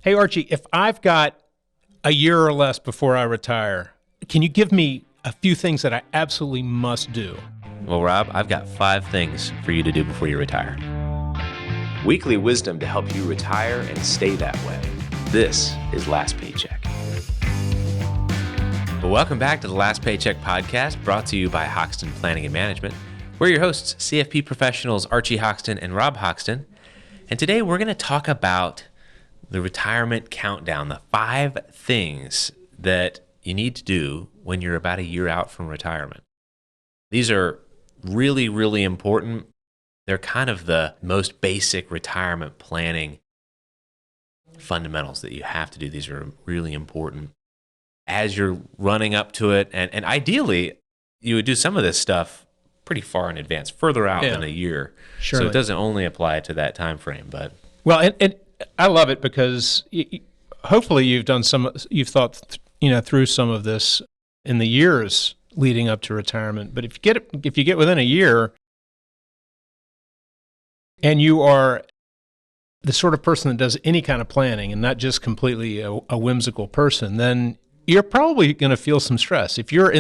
Hey, Archie, if I've got a year or less before I retire, can you give me a few things that I absolutely must do? Well, Rob, I've got 5 things for you to do before you retire. Weekly wisdom to help you retire and stay that way. This is Last Paycheck. Well, welcome back to the Last Paycheck podcast, brought to you by Hoxton Planning and Management. We're your hosts, CFP professionals Archie Hoxton and Rob Hoxton. And today we're going to talk about the retirement countdown, the 5 things that you need to do when you're about a year out from retirement. These are really, really important. They're kind of the most basic retirement planning fundamentals that you have to do. These are really important as you're running up to it. And ideally, you would do some of this stuff pretty far in advance, further out than a year. Surely. So it doesn't only apply to that time frame. But Well, and I love it because hopefully you've thought through some of this in the years leading up to retirement. But if you get within a year and you are the sort of person that does any kind of planning and not just completely a whimsical person, then you're probably going to feel some stress. If you're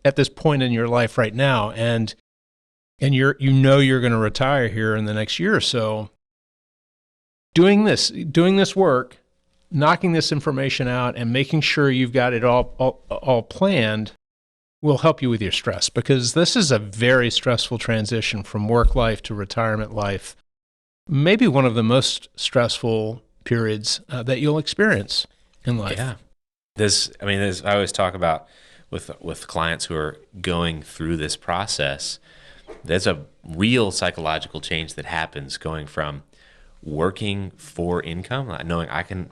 at this point in your life right now and you're going to retire here in the next year or so, doing this work, knocking this information out, and making sure you've got it all planned will help you with your stress, because this is a very stressful transition from work life to retirement life. Maybe one of the most stressful periods that you'll experience in life. yeah, I always talk about with clients who are going through this process, there's a real psychological change that happens going from working for income, knowing I can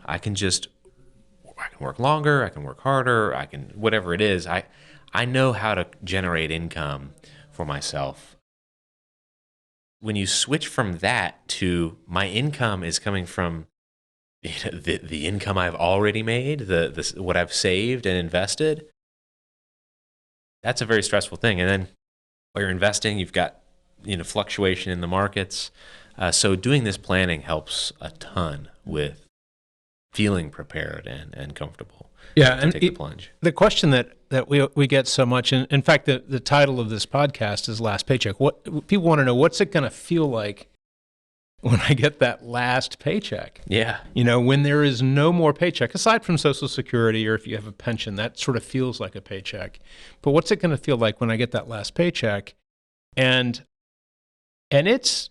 work longer, I can work harder, I can whatever it is. I know how to generate income for myself. When you switch from that to my income is coming from the income I've already made, what I've saved and invested, that's a very stressful thing. And then while you're investing, you've got fluctuation in the markets. So doing this planning helps a ton with feeling prepared and comfortable. Yeah, to take the plunge. The question that we get so much, and in fact, the title of this podcast is Last Paycheck. What people want to know, what's it going to feel like when I get that last paycheck? Yeah. When there is no more paycheck, aside from Social Security, or if you have a pension, that sort of feels like a paycheck. But what's it going to feel like when I get that last paycheck? And it's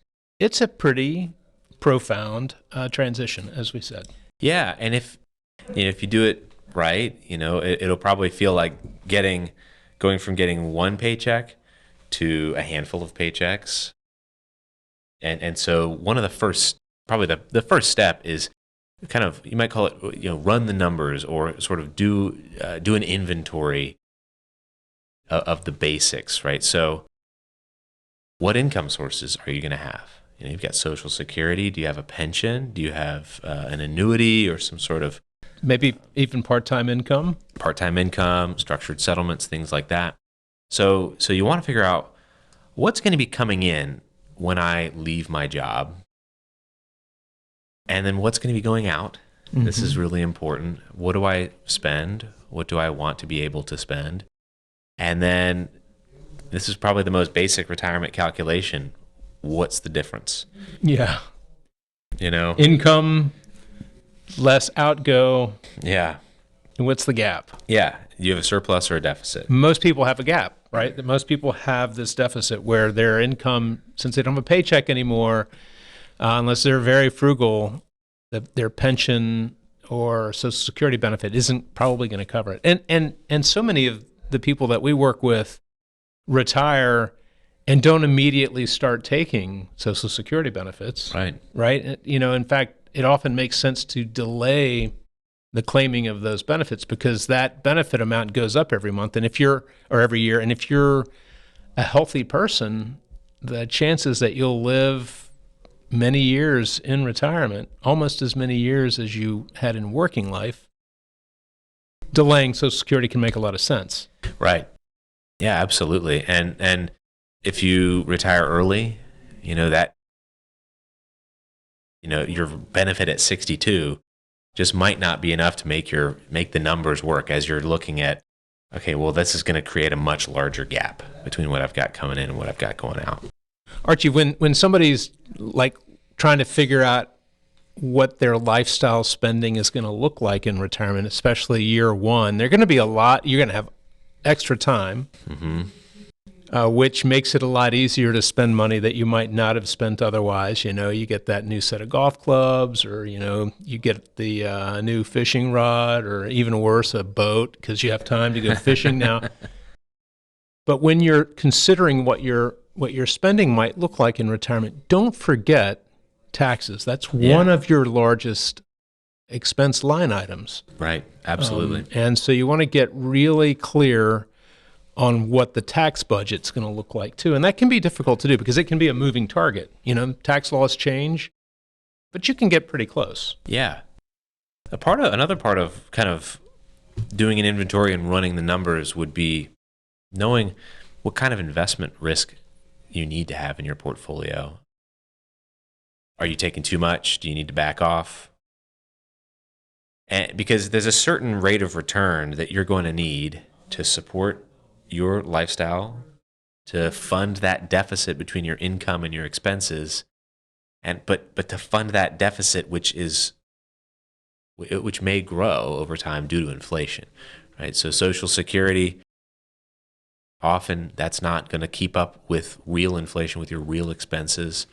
a pretty profound transition, as we said. Yeah, and if you do it right, it'll probably feel like going from getting one paycheck to a handful of paychecks. And so one of the first, probably the first step is kind of, you might call it, run the numbers, or sort of do an inventory of the basics, right? So what income sources are you going to have? You've got Social Security. Do you have a pension? Do you have an annuity or some sort of... Maybe even part-time income? Part-time income, structured settlements, things like that. So you want to figure out what's going to be coming in when I leave my job, and then what's going to be going out. Mm-hmm. This is really important. What do I spend? What do I want to be able to spend? And then this is probably the most basic retirement calculation. What's the difference? Yeah. Income, less outgo. Yeah. And what's the gap? Yeah. You have a surplus or a deficit. Most people have a gap, right? That most people have this deficit where their income, since they don't have a paycheck anymore, unless they're very frugal, their pension or Social Security benefit isn't probably going to cover it. And so many of the people that we work with retire and don't immediately start taking Social Security benefits. Right? In fact, it often makes sense to delay the claiming of those benefits, because that benefit amount goes up every month, and every year. And if you're a healthy person, the chances that you'll live many years in retirement, almost as many years as you had in working life, delaying Social Security can make a lot of sense. Right. Yeah, absolutely. And if you retire early, your benefit at 62 just might not be enough to make the numbers work as you're looking at, okay, well, this is going to create a much larger gap between what I've got coming in and what I've got going out. Archie, when somebody's like trying to figure out what their lifestyle spending is going to look like in retirement, especially year one, they're going to be you're going to have extra time, which makes it a lot easier to spend money that you might not have spent otherwise. You get that new set of golf clubs, or, you get the new fishing rod, or even worse, a boat, because you have time to go fishing now. But when you're considering what your spending might look like in retirement, don't forget taxes. That's one of your largest expense line items. Right. Absolutely. And so you want to get really clear on what the tax budget's going to look like too. And that can be difficult to do because it can be a moving target. Tax laws change, but you can get pretty close. Yeah. Another part of kind of doing an inventory and running the numbers would be knowing what kind of investment risk you need to have in your portfolio. Are you taking too much? Do you need to back off? And because there's a certain rate of return that you're going to need to support your lifestyle, to fund that deficit between your income and your expenses, but to fund that deficit which may grow over time due to inflation, right? So Social Security, often that's not going to keep up with real inflation, with your real expenses.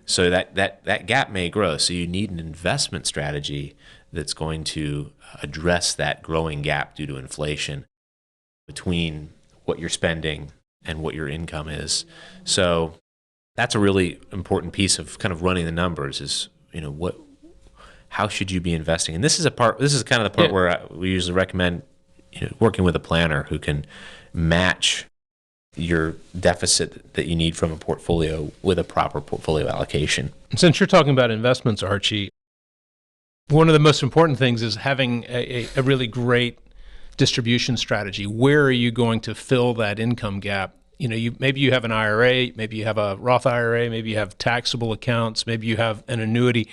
So that gap may grow. So you need an investment strategy that's going to address that growing gap due to inflation between what you're spending and what your income is. So that's a really important piece of kind of running the numbers is, how should you be investing? And this is kind of the part where we usually recommend, working with a planner who can match your deficit that you need from a portfolio with a proper portfolio allocation. Since you're talking about investments, Archie, one of the most important things is having a really great distribution strategy. Where are you going to fill that income gap? Maybe you have an IRA, maybe you have a Roth IRA, maybe you have taxable accounts, maybe you have an annuity.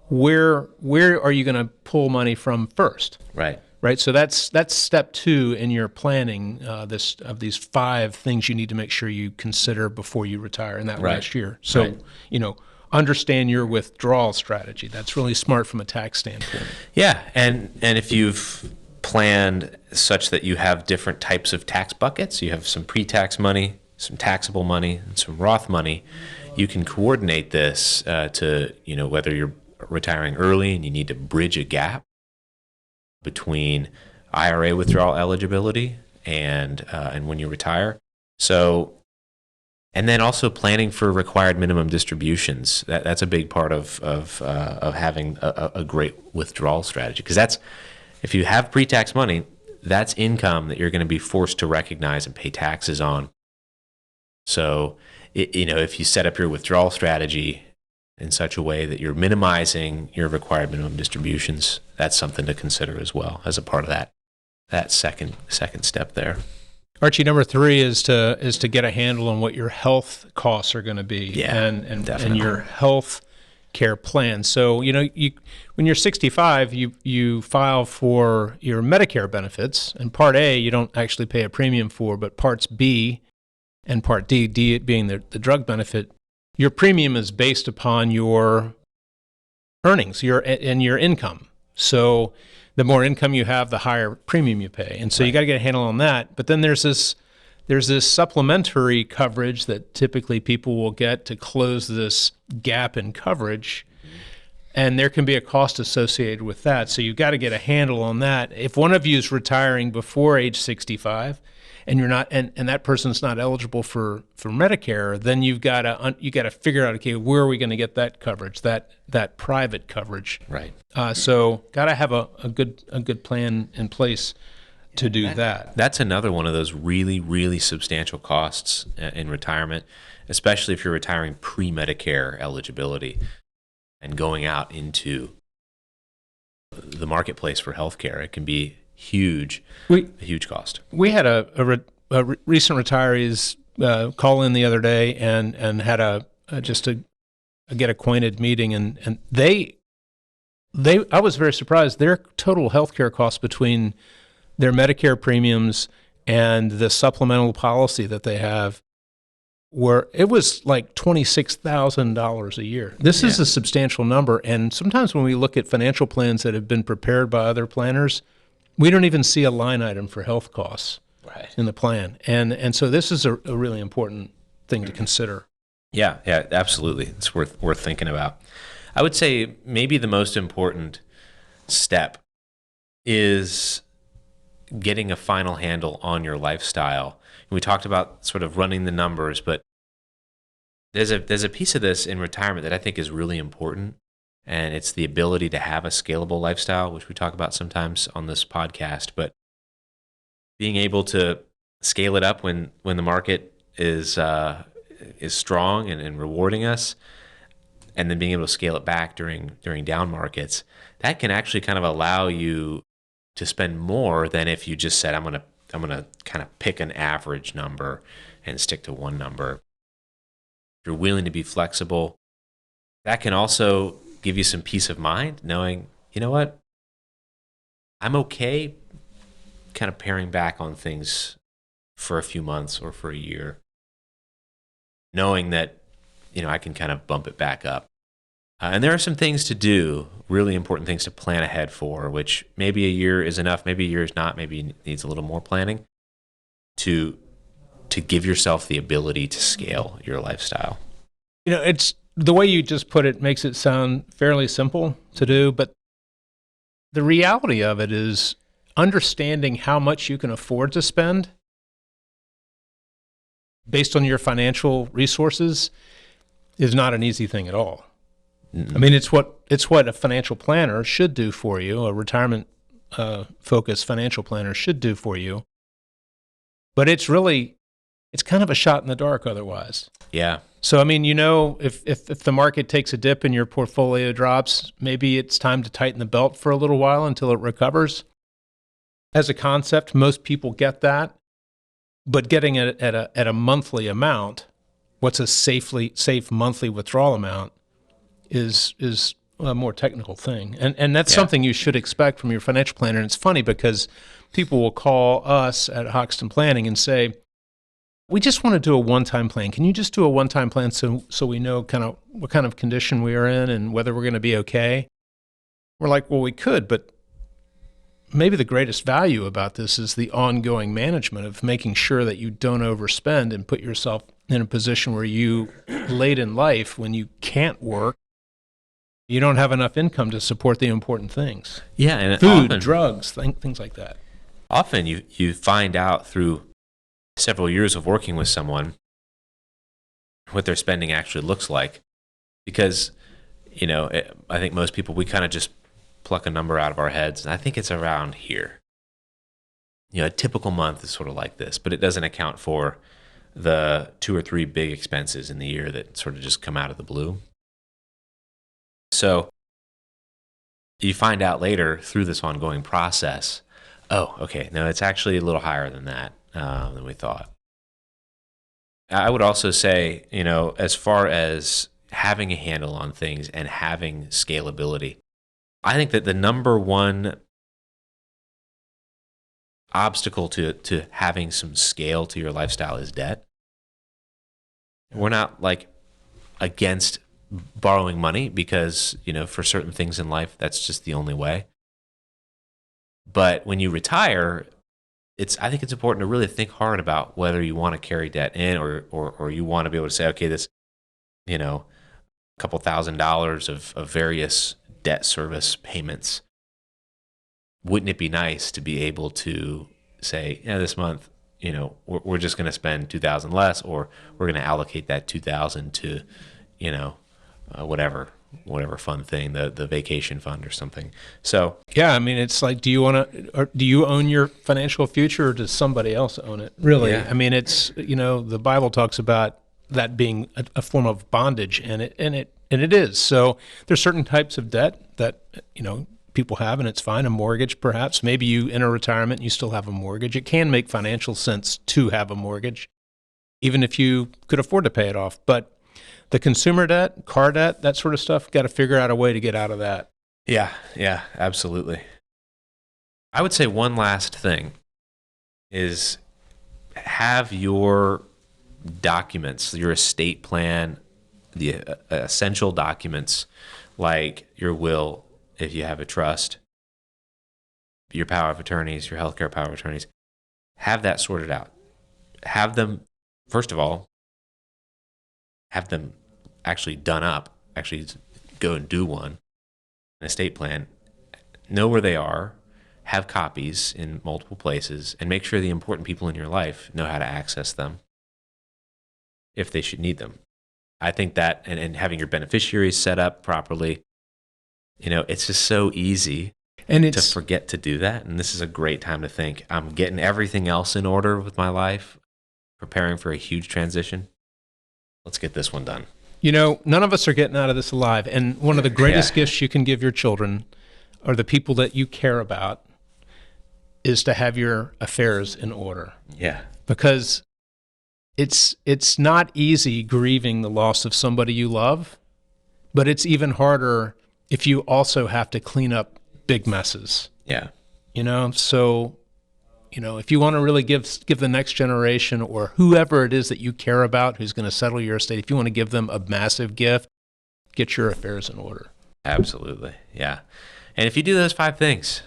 Where are you going to pull money from first? Right. So that's step 2 in your planning of these 5 things you need to make sure you consider before you retire in that last year. So, understand your withdrawal strategy. That's really smart from a tax standpoint. Yeah, and if you've planned such that you have different types of tax buckets, you have some pre-tax money, some taxable money, and some Roth money, you can coordinate this to, whether you're retiring early and you need to bridge a gap between IRA withdrawal eligibility and when you retire. So, and then also planning for required minimum distributions. That's a big part of having a great withdrawal strategy, because if you have pre-tax money, that's income that you're going to be forced to recognize and pay taxes on. So, if you set up your withdrawal strategy in such a way that you're minimizing your required minimum distributions, that's something to consider as well as a part of that second step there. Archie, number 3 is to get a handle on what your health costs are going to be, and your health care plan. So when you're 65, you file for your Medicare benefits, and Part A you don't actually pay a premium for, but Parts B and Part D being the drug benefit, your premium is based upon your earnings, your income. So the more income you have, the higher premium you pay. And so you got to get a handle on that. But then there's this supplementary coverage that typically people will get to close this gap in coverage. And there can be a cost associated with that. So you've got to get a handle on that. If one of you is retiring before age 65, and you're not, and that person's not eligible for Medicare, then you got to figure out, okay, where are we going to get that coverage, that private coverage? Right. So got to have a good plan in place to do that. That's another one of those really, really substantial costs in retirement, especially if you're retiring pre-Medicare eligibility and going out into the marketplace for healthcare. It can be a huge cost. We had a recent retirees call in the other day and had a get acquainted meeting, and they I was very surprised. Their total healthcare costs between their Medicare premiums and the supplemental policy that they have it was like $26,000 a year. This is a substantial number. And sometimes when we look at financial plans that have been prepared by other planners, we don't even see a line item for health costs in the plan. And so this is a really important thing to consider. Yeah, absolutely. It's worth thinking about. I would say maybe the most important step is getting a final handle on your lifestyle. We talked about sort of running the numbers, but there's a piece of this in retirement that I think is really important, and it's the ability to have a scalable lifestyle, which we talk about sometimes on this podcast, but being able to scale it up when the market is strong and rewarding us, and then being able to scale it back during down markets, that can actually kind of allow you to spend more than if you just said, I'm gonna kind of pick an average number and stick to one number. If you're willing to be flexible, that can also give you some peace of mind, knowing, you know what, I'm okay kind of paring back on things for a few months or for a year, knowing that, I can kind of bump it back up. And there are some things to do, really important things to plan ahead for, which maybe a year is enough, maybe a year is not, maybe it needs a little more planning to give yourself the ability to scale your lifestyle. It's the way you just put it makes it sound fairly simple to do, but the reality of it is understanding how much you can afford to spend based on your financial resources is not an easy thing at all. I mean, it's what a financial planner should do for you, a retirement focused financial planner should do for you. But it's kind of a shot in the dark otherwise. Yeah. So, I mean, if the market takes a dip and your portfolio drops, maybe it's time to tighten the belt for a little while until it recovers. As a concept, most people get that. But getting it at a monthly amount, what's a safe monthly withdrawal amount, is a more technical thing. And that's something you should expect from your financial planner. And it's funny because people will call us at Hoxton Planning and say, we just want to do a one-time plan. Can you just do a one-time plan so we know kind of what kind of condition we are in and whether we're going to be okay? We're like, well, we could, but maybe the greatest value about this is the ongoing management of making sure that you don't overspend and put yourself in a position where you, late in life, when you can't work, you don't have enough income to support the important things. Yeah, and food, drugs, things like that. Often you find out through several years of working with someone what their spending actually looks like, because I think most people, we kind of just pluck a number out of our heads, and I think it's around here. A typical month is sort of like this, but it doesn't account for the 2 or 3 big expenses in the year that sort of just come out of the blue. So you find out later through this ongoing process, oh, okay, no, it's actually a little higher than that, than we thought. I would also say, as far as having a handle on things and having scalability, I think that the number one obstacle to having some scale to your lifestyle is debt. We're not like against borrowing money because, for certain things in life, that's just the only way. But when you retire, I think it's important to really think hard about whether you want to carry debt in or you want to be able to say, okay, this, a couple $1,000s of various debt service payments. Wouldn't it be nice to be able to say, this month, we're just going to spend $2,000 less, or we're going to allocate that $2,000 to, whatever fun thing, the vacation fund or something. So yeah, I mean, it's like, do you own your financial future, or does somebody else own it? Really? Yeah. I mean, it's the Bible talks about that being a form of bondage, and it is. So there's certain types of debt that people have, and it's fine. A mortgage, perhaps. Maybe you enter retirement and you still have a mortgage. It can make financial sense to have a mortgage, even if you could afford to pay it off. But the consumer debt, car debt, that sort of stuff, got to figure out a way to get out of that. Yeah, absolutely. I would say one last thing is have your documents, your estate plan, the essential documents like your will, if you have a trust, your power of attorneys, your healthcare power of attorneys, have that sorted out. Have them, first of all, have them actually done up, actually go and do one, an estate plan, know where they are, have copies in multiple places, and make sure the important people in your life know how to access them if they should need them. I think that, and having your beneficiaries set up properly, it's just so easy And to forget to do that. And this is a great time to think, I'm getting everything else in order with my life, preparing for a huge transition. Let's get this one done. none of us are getting out of this alive. And one of the greatest gifts you can give your children or the people that you care about is to have your affairs in order. Yeah. Because it's not easy grieving the loss of somebody you love, but it's even harder if you also have to clean up big messes. Yeah. So if you want to really give the next generation or whoever it is that you care about who's going to settle your estate, if you want to give them a massive gift, get your affairs in order. Absolutely. Yeah. And if you do those 5 things,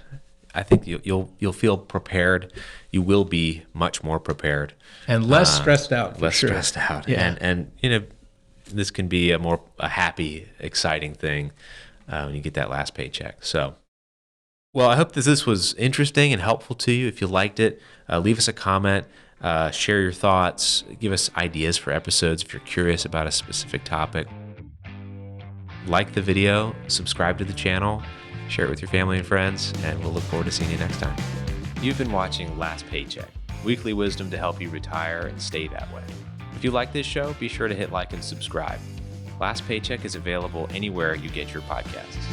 I think you'll feel prepared. You will be much more prepared and less stressed out. Stressed out. Yeah. And this can be a happy, exciting thing when you get that last paycheck. So, well, I hope that this was interesting and helpful to you. If you liked it, leave us a comment, share your thoughts, give us ideas for episodes if you're curious about a specific topic. Like the video, subscribe to the channel, share it with your family and friends, and we'll look forward to seeing you next time. You've been watching Last Paycheck, weekly wisdom to help you retire and stay that way. If you like this show, be sure to hit like and subscribe. Last Paycheck is available anywhere you get your podcasts.